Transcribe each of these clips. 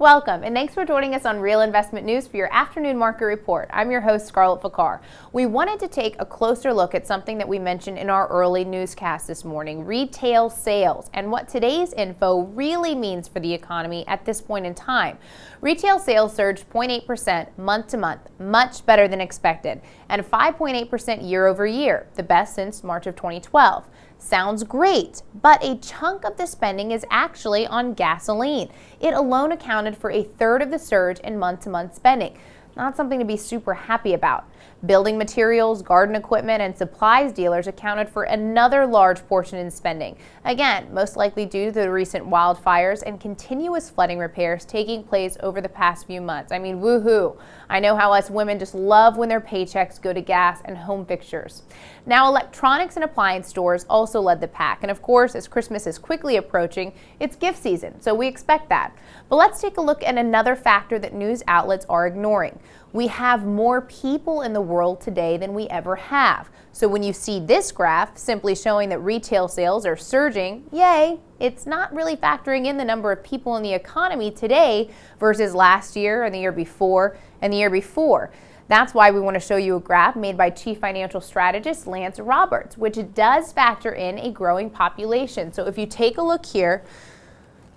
Welcome, and thanks for joining us on Real Investment News for your afternoon market report. I'm your host, Scarlett Fakar. We wanted to take a closer look at something that we mentioned in our early newscast this morning, retail sales, and what today's info really means for the economy at this point in time. Retail sales surged 0.8% month to month, much better than expected, and 5.8% year over year, the best since March of 2012. Sounds great, but a chunk of the spending is actually on gasoline. It alone accounted for a third of the surge in month-to-month spending. Not something to be super happy about. Building materials, garden equipment, and supplies dealers accounted for another large portion in spending. Again, most likely due to the recent wildfires and continuous flooding repairs taking place over the past few months. I mean, woohoo! I know how us women just love when their paychecks go to gas and home fixtures. Now, electronics and appliance stores also led the pack. And of course, as Christmas is quickly approaching, it's gift season, so we expect that. But let's take a look at another factor that news outlets are ignoring. We have more people in the world today than we ever have. So when you see this graph simply showing that retail sales are surging, yay, it's not really factoring in the number of people in the economy today versus last year and the year before and the year before. That's why we want to show you a graph made by Chief Financial Strategist Lance Roberts, which does factor in a growing population. So if you take a look here,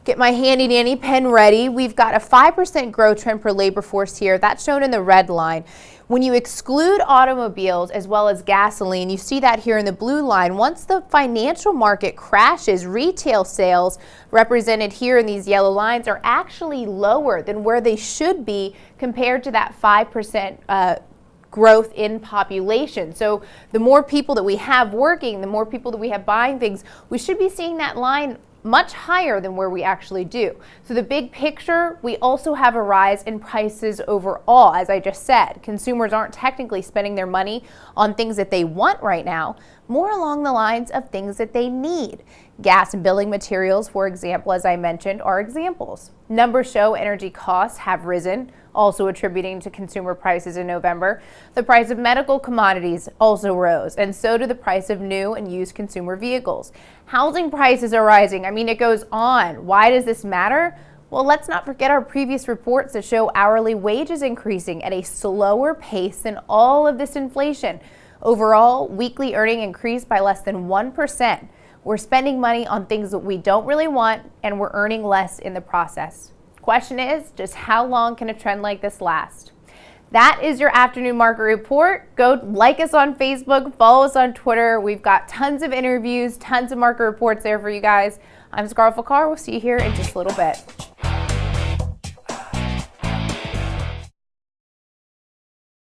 get my handy dandy pen ready. We've got a 5% growth trend for labor force here. That's shown in the red line. When you exclude automobiles as well as gasoline, you see that here in the blue line. Once the financial market crashes, retail sales, represented here in these yellow lines, are actually lower than where they should be compared to that 5% growth in population. So the more people that we have working, the more people that we have buying things, we should be seeing that line much higher than where we actually do. So the big picture, we also have a rise in prices overall. As I just said, consumers aren't technically spending their money on things that they want right now, more along the lines of things that they need. Gas and building materials, for example, as I mentioned, are examples. Numbers show energy costs have risen, also attributing to consumer prices in November. The price of medical commodities also rose, and so did the price of new and used consumer vehicles. Housing prices are rising. I mean, it goes on. Why does this matter? Well, let's not forget our previous reports that show hourly wages increasing at a slower pace than all of this inflation. Overall, weekly earning increased by less than 1%. We're spending money on things that we don't really want, and we're earning less in the process. Question is, just how long can a trend like this last? That is your afternoon market report. Go like us on Facebook, follow us on Twitter. We've got tons of interviews, tons of market reports there for you guys. I'm Scarlett Fakar. We'll see you here in just a little bit.